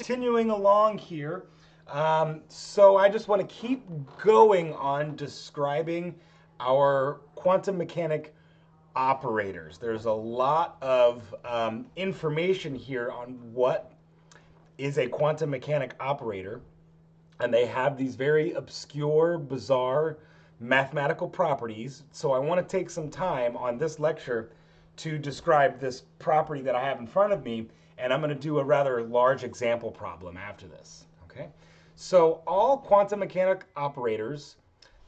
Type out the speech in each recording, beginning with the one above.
Continuing along here, so I just want to keep going on describing our quantum mechanic operators. There's a lot of information here on what is a quantum mechanic operator, and they have these very obscure, bizarre mathematical properties. So I want to take some time on this lecture to describe this property that I have in front of me, and I'm going to do a rather large example problem after this. Okay? So all quantum mechanic operators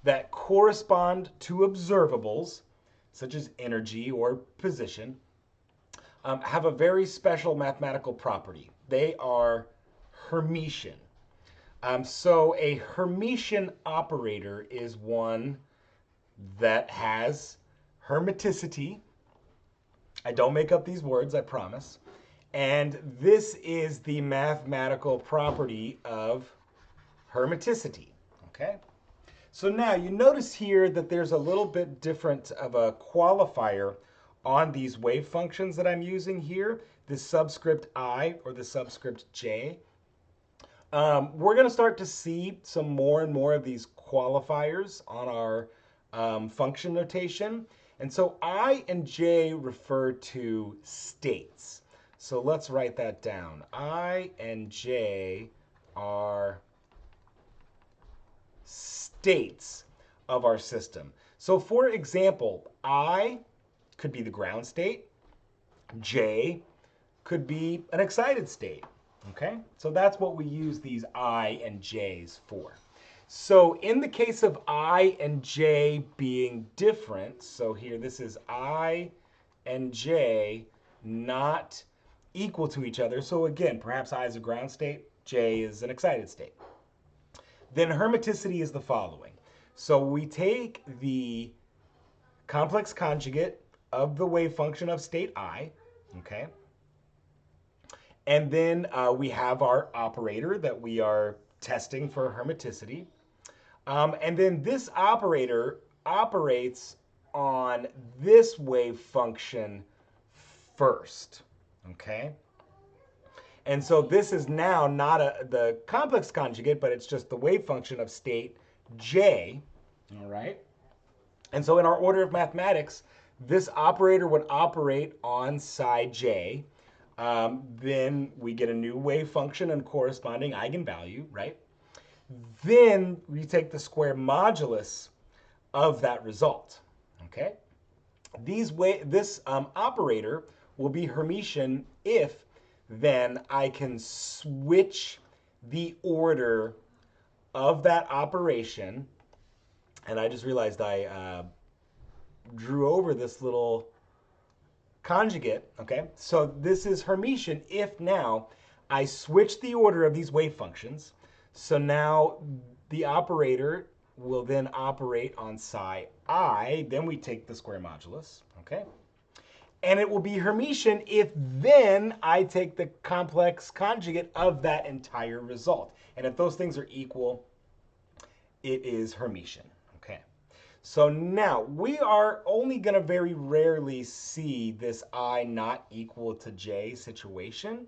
that correspond to observables, such as energy or position, have a very special mathematical property. They are Hermitian. So a Hermitian operator is one that has hermiticity. I don't make up these words, I promise. And this is the mathematical property of hermiticity. Okay? So now you notice here that there's a little bit different of a qualifier on these wave functions that I'm using here, the subscript I or the subscript J. We're going to start to see some more and more of these qualifiers on our function notation. And so I and J refer to states. So let's write that down. I and J are states of our system. So for example, I could be the ground state. J could be an excited state. Okay, so that's what we use these I and J's for. So in the case of I and J being different, so here this is I and J not equal to each other. So again, perhaps I is a ground state, J is an excited state. Then hermiticity is the following. So we take the complex conjugate of the wave function of state I, okay? And then we have our operator that we are testing for hermiticity. And then this operator operates on this wave function first, okay? And so this is now not the complex conjugate, but it's just the wave function of state J, all right? And so in our order of mathematics, this operator would operate on psi J. Then we get a new wave function and corresponding eigenvalue, right? Then we take the square modulus of that result, okay? This operator will be Hermitian if then I can switch the order of that operation. And I just realized I drew over this little conjugate, okay? So this is Hermitian if now I switch the order of these wave functions. So now the operator will then operate on psi I, then we take the square modulus, okay? And it will be Hermitian if then I take the complex conjugate of that entire result. And if those things are equal, it is Hermitian, okay? So now we are only going to very rarely see this I not equal to J situation.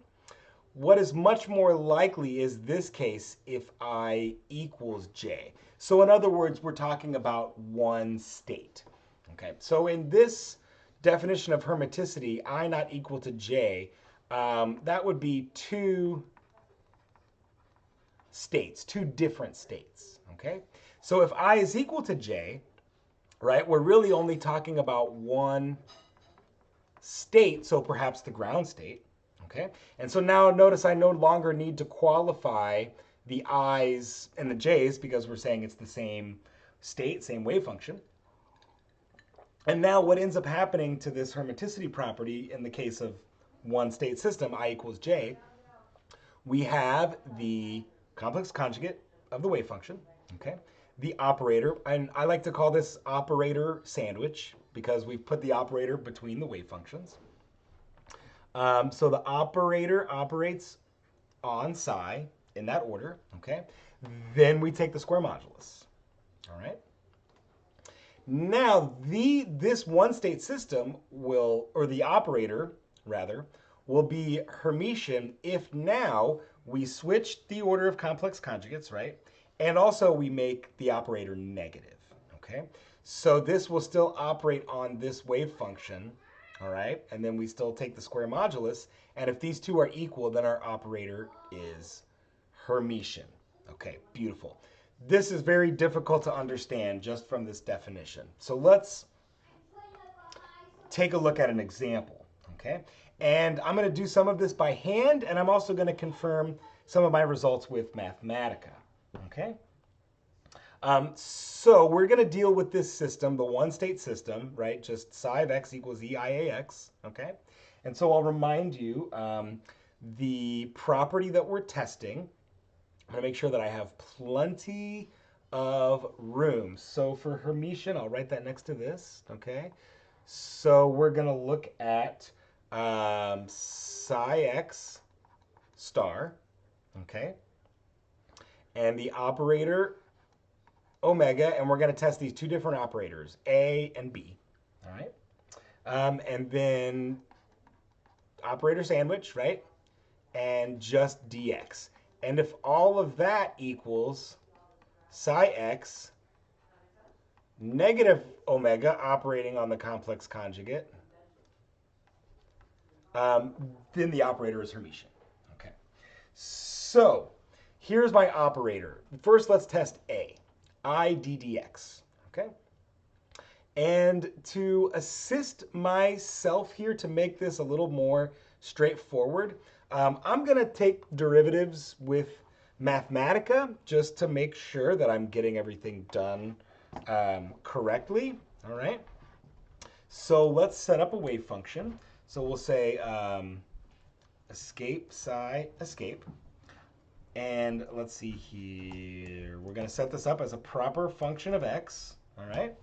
What is much more likely is this case if I equals J. So in other words, we're talking about one state. Okay, so in this definition of hermiticity, I not equal to J, that would be two states, two different states. Okay, so if I is equal to J, right, we're really only talking about one state, so perhaps the ground state. Okay, and so now notice I no longer need to qualify the I's and the J's because we're saying it's the same state, same wave function. And now what ends up happening to this hermiticity property in the case of one state system, I equals J, we have the complex conjugate of the wave function, okay? The operator, and I like to call this operator sandwich because we've put the operator between the wave functions. So the operator operates on psi in that order, okay? Then we take the square modulus, all right? Now, this one-state system will, or the operator, rather, will be Hermitian if now we switch the order of complex conjugates, right? And also we make the operator negative, okay? So this will still operate on this wave function, all right? And then we still take the square modulus, and if these two are equal, then our operator is Hermitian. Okay, beautiful. This is very difficult to understand just from this definition. So let's take a look at an example, okay? And I'm going to do some of this by hand, and I'm also going to confirm some of my results with Mathematica, okay? So we're going to deal with this system, the one-state system, right? Just psi of x equals EIAX, okay? And so I'll remind you the property that we're testing. I'm going to make sure that I have plenty of room. So for Hermitian, I'll write that next to this, okay? So we're going to look at psi x star, okay? And the operator omega, and we're going to test these two different operators, A and B, all right? And then operator sandwich, right? And just dx. And if all of that equals psi x negative omega operating on the complex conjugate, then the operator is Hermitian. Okay. So here's my operator. First, let's test A, I ddx. Okay. And to assist myself here to make this a little more straightforward, I'm going to take derivatives with Mathematica just to make sure that I'm getting everything done correctly. All right. So let's set up a wave function. So we'll say escape psi escape. And let's see here. We're going to set this up as a proper function of x. All right.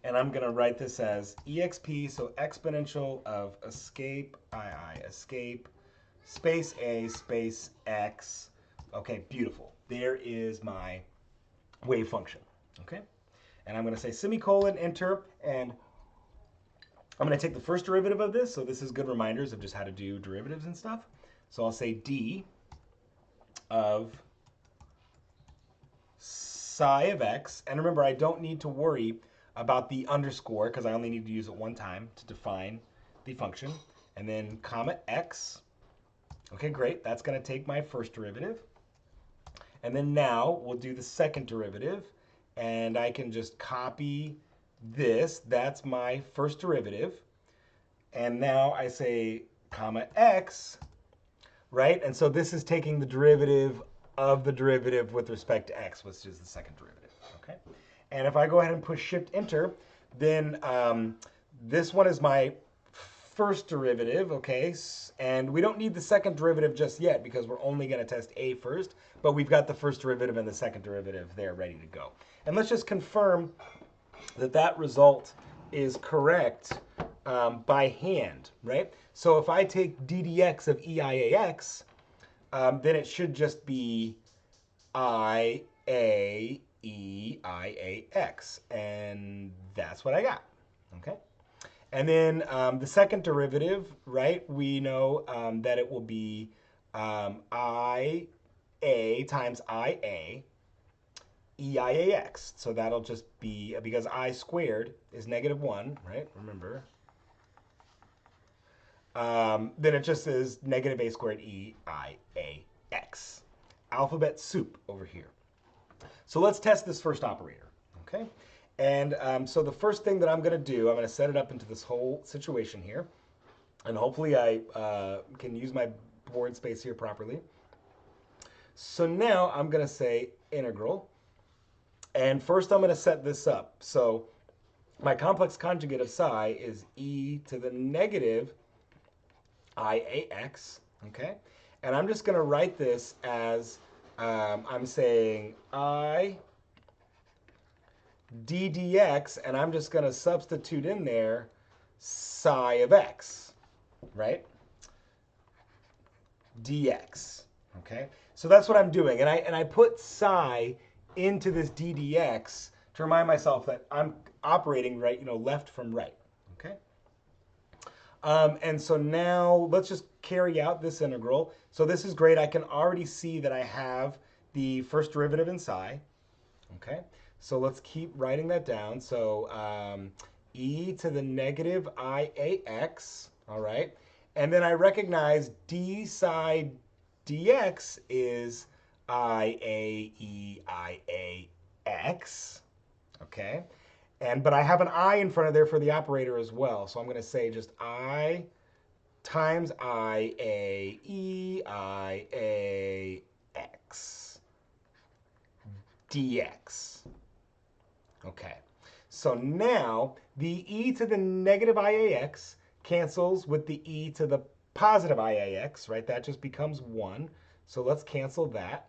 And I'm going to write this as exp, so exponential of escape, I escape, space a, space x. Okay, beautiful. There is my wave function, okay? And I'm going to say semicolon, enter, and I'm going to take the first derivative of this. So this is good reminders of just how to do derivatives and stuff. So I'll say d of psi of x. And remember, I don't need to worry about the underscore because I only need to use it one time to define the function. And then comma x. Okay, great. That's going to take my first derivative. And then now we'll do the second derivative. And I can just copy this. That's my first derivative. And now I say comma x, right? And so this is taking the derivative of the derivative with respect to x, which is the second derivative, okay? And if I go ahead and push shift enter, then this one is my first derivative, okay? And we don't need the second derivative just yet because we're only going to test a first, but we've got the first derivative and the second derivative there ready to go. And let's just confirm that that result is correct by hand, right? So if I take ddx of EIAX, then it should just be IAEIAX, and that's what I got, okay? And then the second derivative, right, we know that it will be IA times IA EIAX. So that'll just be, because I squared is -1, right, remember? Then it just is negative a squared EIAX. Alphabet soup over here. So let's test this first operator, okay? And so the first thing that I'm going to do, I'm going to set it up into this whole situation here. And hopefully I can use my board space here properly. So now I'm going to say integral. And first I'm going to set this up. So my complex conjugate of psi is e to the negative IAX, okay? And I'm just going to write this as, I'm saying I ddx, and I'm just going to substitute in there psi of x, right? dx, okay? So that's what I'm doing. And I put psi into this ddx to remind myself that I'm operating right, left from right, okay? And so now let's just carry out this integral. So this is great. I can already see that I have the first derivative in psi. Okay, so let's keep writing that down. So e to the negative IAX, all right? And then I recognize d psi dx is IAEIAX, okay? But I have an I in front of there for the operator as well. So I'm going to say just I times IAEIAX dx. Okay. So now the e to the negative IAX cancels with the e to the positive IAX, right? That just becomes 1. So let's cancel that.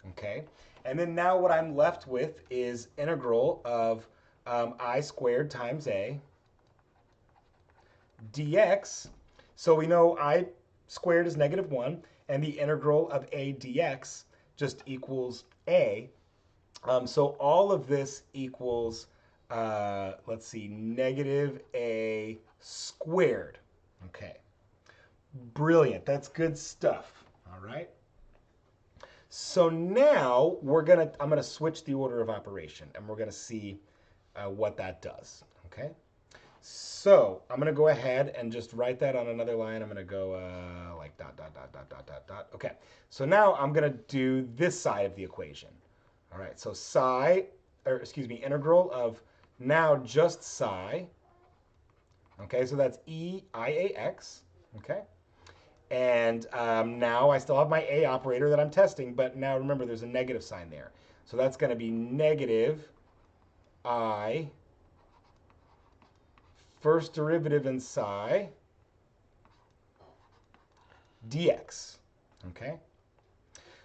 Okay. And then now what I'm left with is integral of I squared times a dx. So we know I squared is negative 1, and the integral of a dx just equals a. So all of this equals, let's see, negative a squared. Okay. Brilliant. That's good stuff. All right. So now I'm gonna switch the order of operation, and we're gonna see what that does. Okay. So I'm gonna go ahead and just write that on another line. I'm gonna go like dot dot dot dot dot dot dot. Okay. So now I'm gonna do this side of the equation. All right. So integral of now just psi. Okay. So that's EIAX. Okay. And now I still have my A operator that I'm testing, but now remember there's a negative sign there. So that's going to be negative I first derivative in psi dx. Okay?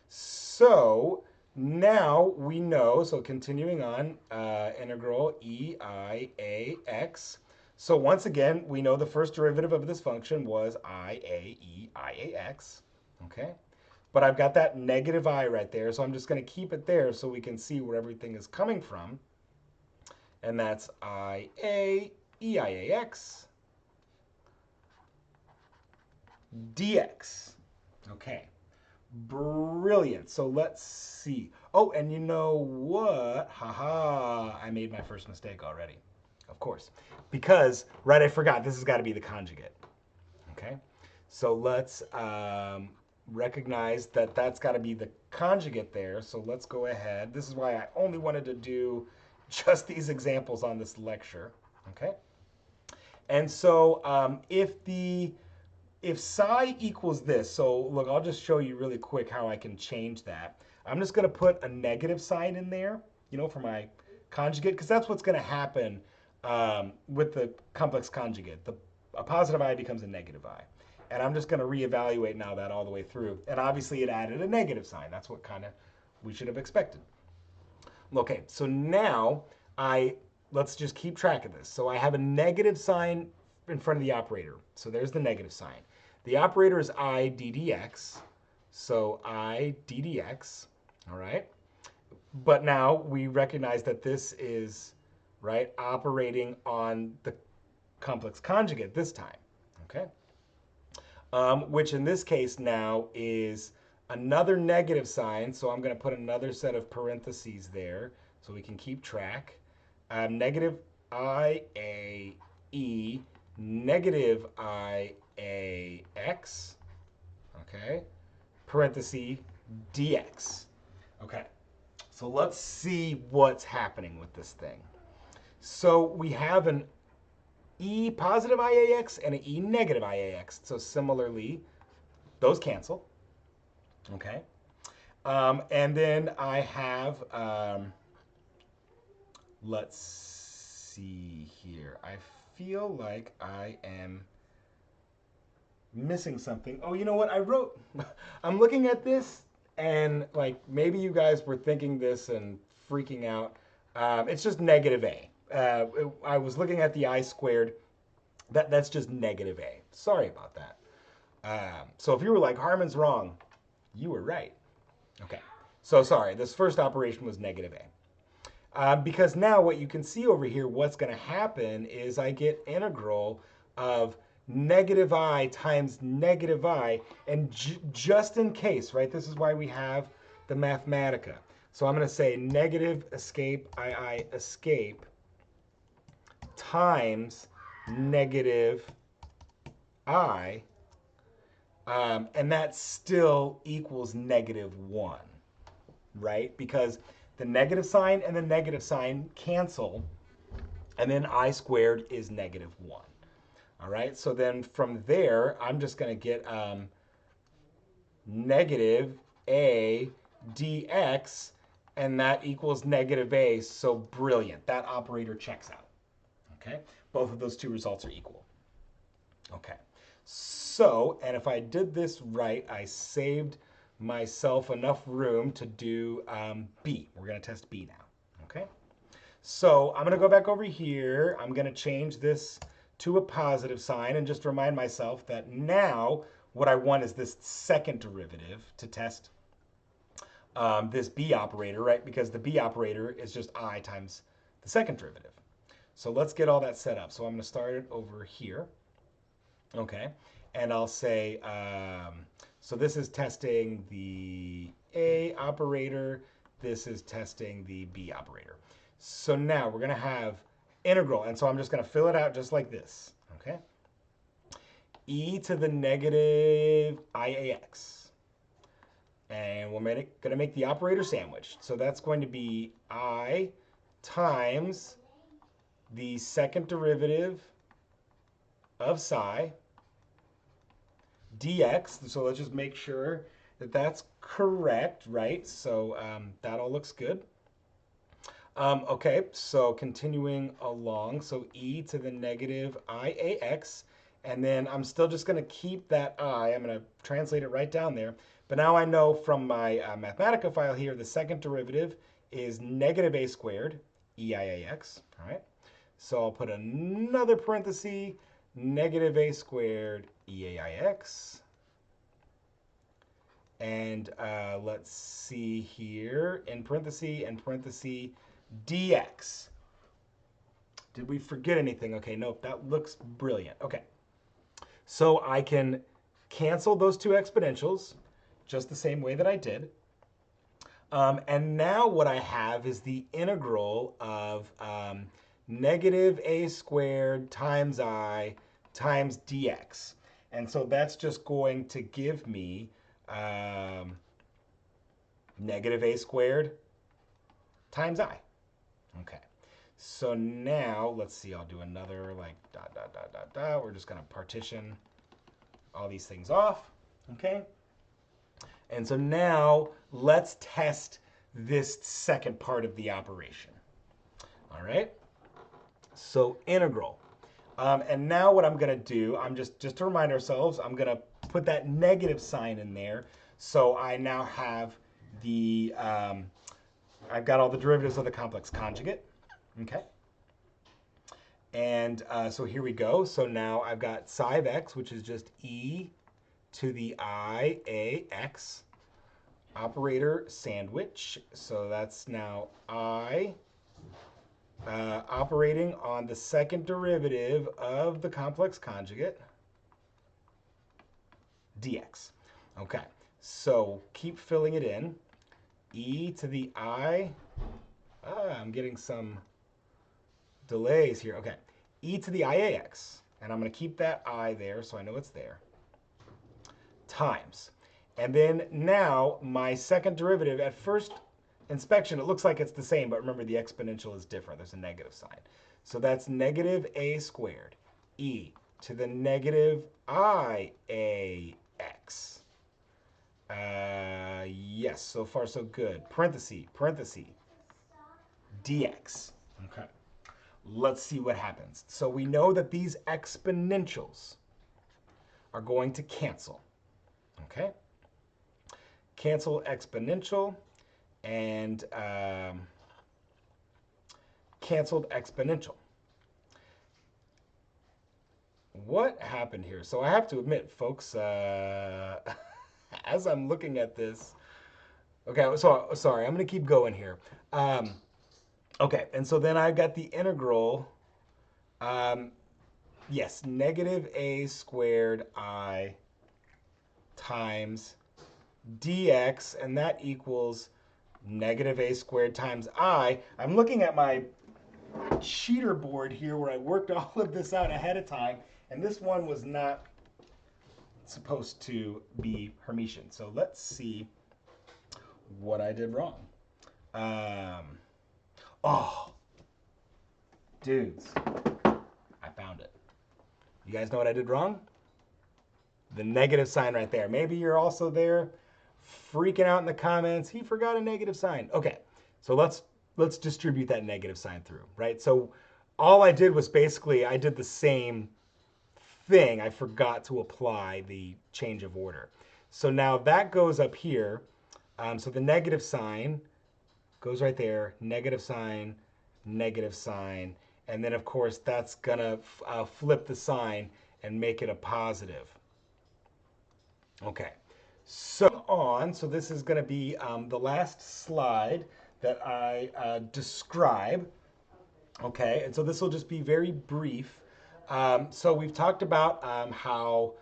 So now we know, so continuing on, integral EIAX. So once again, we know the first derivative of this function was IAEIAX, okay? But I've got that negative I right there, so I'm just going to keep it there so we can see where everything is coming from. And that's IAEIAX dx, okay? Brilliant. So let's see. Oh, and you know what? Haha, I made my first mistake already. Of course. Because, right, I forgot, this has got to be the conjugate. Okay? So let's recognize that that's got to be the conjugate there. So let's go ahead. This is why I only wanted to do just these examples on this lecture. Okay? And so if psi equals this, so look, I'll just show you really quick how I can change that. I'm just going to put a negative sign in there, you know, for my conjugate, because that's what's going to happen with the complex conjugate. A positive I becomes a negative I. And I'm just going to reevaluate now that all the way through. And obviously it added a negative sign. That's what kind of we should have expected. Okay, so now let's just keep track of this. So I have a negative sign in front of the operator. So there's the negative sign. The operator is I ddx. So I ddx, all right? But now we recognize that this is, right, operating on the complex conjugate this time, okay? Which in this case now is another negative sign. So I'm going to put another set of parentheses there so we can keep track. Negative IAE, negative IAX, okay, parenthesis dx. Okay, so let's see what's happening with this thing. So we have an E positive IAX and an E negative IAX. So similarly, those cancel. Okay. And then I have, let's see here. I feel like I am missing something. Oh, you know what? I'm looking at this and like maybe you guys were thinking this and freaking out. It's just negative A. I was looking at the I squared. That's just negative A. Sorry about that. So if you were like, Harmon's wrong, you were right. Okay. So sorry, this first operation was negative A. Because now what you can see over here, what's going to happen is I get integral of negative I times negative I, and just in case, right, this is why we have the Mathematica. So I'm going to say negative escape I escape times negative I, and that still equals -1, right? Because the negative sign and the negative sign cancel, and then I squared is -1. All right, so then from there, I'm just going to get negative a dx, and that equals negative a, so brilliant. That operator checks out, okay? Both of those two results are equal. Okay, so, and if I did this right, I saved myself enough room to do B. We're going to test B now, okay? So I'm going to go back over here. I'm going to change this to a positive sign and just remind myself that now what I want is this second derivative to test this B operator, right? Because the B operator is just I times the second derivative. So let's get all that set up. So I'm going to start it over here. Okay, and I'll say, so this is testing the A operator, this is testing the B operator. So now we're going to have integral, and so I'm just going to fill it out just like this, okay? E to the negative IAX. And we're going to make the operator sandwich. So that's going to be I times the second derivative of psi dx. So let's just make sure that that's correct, right? So that all looks good. Okay, so continuing along, so e to the negative IAX, and then I'm still just going to keep that I. I'm going to translate it right down there. But now I know from my Mathematica file here, the second derivative is negative a squared EIAX, all right? So I'll put another parenthesis, negative a squared EAIX. And let's see here, in parenthesis and parenthesis, dx. Did we forget anything? Okay, nope, that looks brilliant. Okay, so I can cancel those two exponentials just the same way that I did. And now what I have is the integral of negative a squared times I times dx. And so that's just going to give me negative a squared times I. Okay, so now let's see, I'll do another like dot, dot, dot, dot, dot. We're just going to partition all these things off, okay? And so now let's test this second part of the operation. All right, so integral. And now what I'm going to do, I'm just to remind ourselves, I'm going to put that negative sign in there. So I now have the, I've got all the derivatives of the complex conjugate. Okay. And so here we go. So now I've got psi of x, which is just e to the IAX operator sandwich. So that's now I operating on the second derivative of the complex conjugate dx. Okay, so keep filling it in. E to the I, I'm getting some delays here. Okay, e to the IAX, and I'm going to keep that I there so I know it's there, times. And then now my second derivative, at first inspection, it looks like it's the same, but remember the exponential is different. There's a negative sign. So that's negative a squared e to the negative IAX. Yes, so far so good. Parenthesis, parenthesis, dx. Okay, let's see what happens. So we know that these exponentials are going to cancel. Okay, cancel exponential and canceled exponential. What happened here? So I have to admit, folks, as I'm looking at this, okay, so sorry, I'm going to keep going here. Okay, and so then I've got the integral. yes, negative a squared I times dx, and that equals negative a squared times I. I'm looking at my cheater board here where I worked all of this out ahead of time, and this one was not supposed to be Hermitian. So let's see what I did wrong. Oh, dudes, I found it. You guys know what I did wrong? The negative sign right there. Maybe you're also there freaking out in the comments. He forgot a negative sign. Okay, so let's distribute that negative sign through, right? So all I did was basically I did the same thing. I forgot to apply the change of order. So now that goes up here. So the negative sign goes right there, negative sign, and then of course that's gonna flip the sign and make it a positive. Okay, so this is gonna be the last slide that I describe. Okay, and so this will just be very brief. So we've talked about how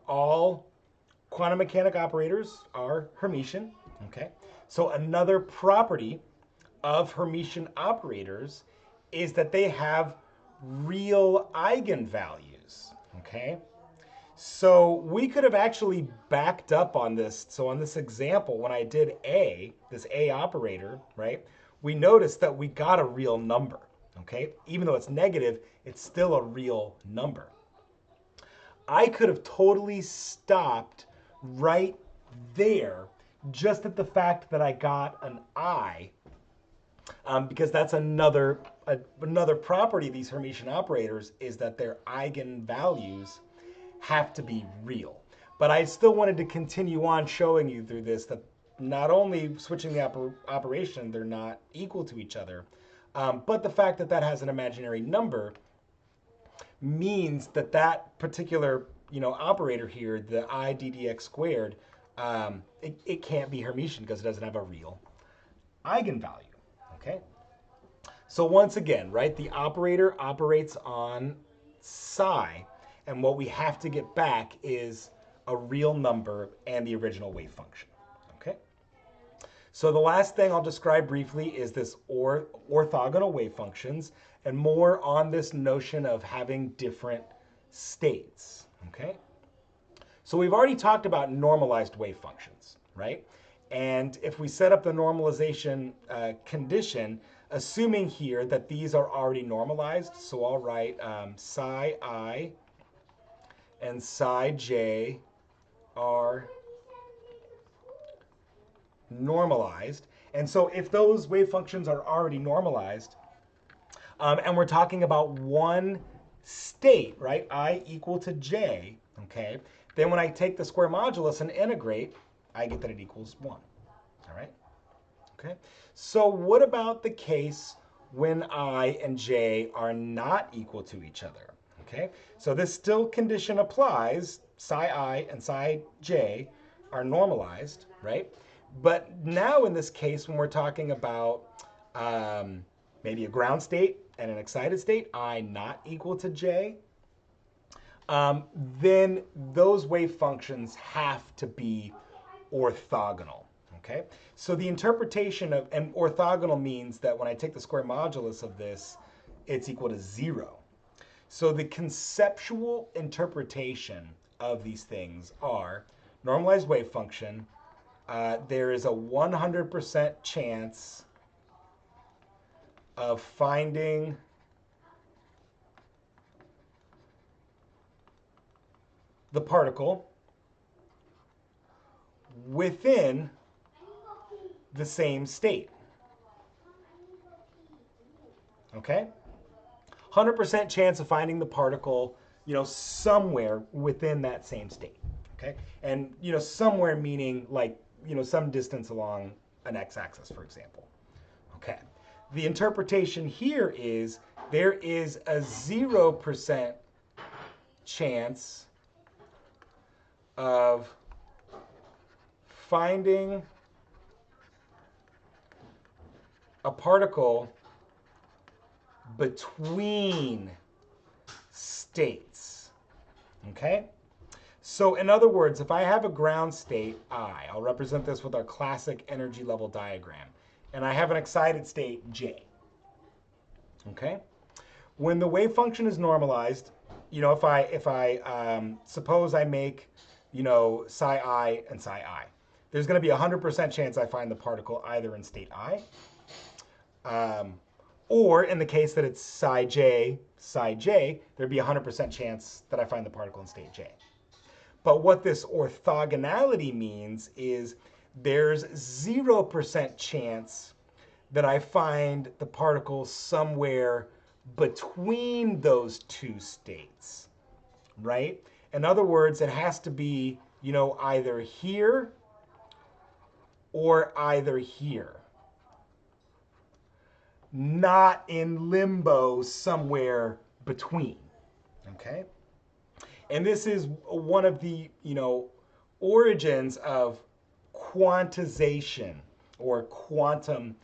all quantum mechanic operators are Hermitian. Okay, so another property of Hermitian operators is that they have real eigenvalues. Okay, so we could have actually backed up on this. So on this example, when I did this A operator, right, we noticed that we got a real number. Okay, even though it's negative, it's still a real number. I could have totally stopped right there just at the fact that I got an I, because that's another property of these Hermitian operators is that their eigenvalues have to be real. But I still wanted to continue on showing you through this that not only switching the operation, they're not equal to each other, but the fact that that has an imaginary number means that that particular operator here, the I ddx squared, it can't be Hermitian because it doesn't have a real eigenvalue. Okay. So once again, right, the operator operates on psi, and what we have to get back is a real number and the original wave function. Okay. So the last thing I'll describe briefly is this orthogonal wave functions, and more on this notion of having different states. Okay. So we've already talked about normalized wave functions, right? And if we set up the normalization condition, assuming here that these are already normalized, so I'll write psi I and psi j are normalized. And so if those wave functions are already normalized, and we're talking about one state, right, I equal to j, okay, then when I take the square modulus and integrate, I get that it equals 1. All right? Okay. So what about the case when I and j are not equal to each other? Okay. So this still condition applies. Psi I and psi j are normalized, right? But now in this case, when we're talking about maybe a ground state and an excited state, I not equal to j, then those wave functions have to be orthogonal. Okay, so the interpretation of, and orthogonal means that when I take the square modulus of this, it's equal to 0. So the conceptual interpretation of these things are normalized wave function. There is a 100% chance of finding the particle within the same state. Okay? 100% chance of finding the particle, somewhere within that same state. Okay? And, somewhere meaning like, some distance along an x-axis, for example. Okay. The interpretation here is there is a 0% chance of finding a particle between states. Okay? So in other words, if I have a ground state I, I'll represent this with our classic energy level diagram, and I have an excited state J. Okay? When the wave function is normalized, if I suppose I make, psi I and psi I, there's going to be a 100% chance I find the particle either in state I, or in the case that it's psi j, there'd be a 100% chance that I find the particle in state J. But what this orthogonality means is there's 0% chance that I find the particle somewhere between those two states, right? In other words, it has to be, either here or either here. Not in limbo somewhere between, okay? And this is one of the, origins of quantization or quantum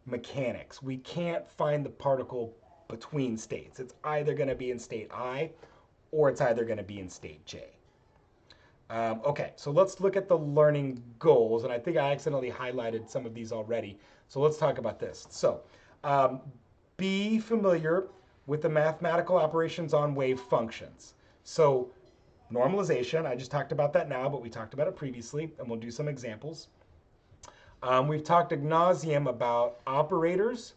mechanics. We can't find the particle between states. It's either going to be in state I or it's either going to be in state J. Okay, so let's look at the learning goals. And I think I accidentally highlighted some of these already. So let's talk about this. So be familiar with the mathematical operations on wave functions. So normalization, I just talked about that now, but we talked about it previously, and we'll do some examples. We've talked ad nauseum about operators,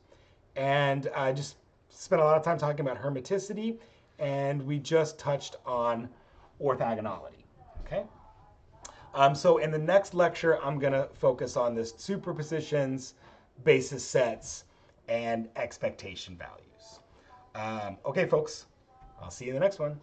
and I just spent a lot of time talking about hermiticity, and we just touched on orthogonality, okay? So in the next lecture, I'm gonna focus on this superpositions, basis sets, and expectation values. Okay, folks, I'll see you in the next one.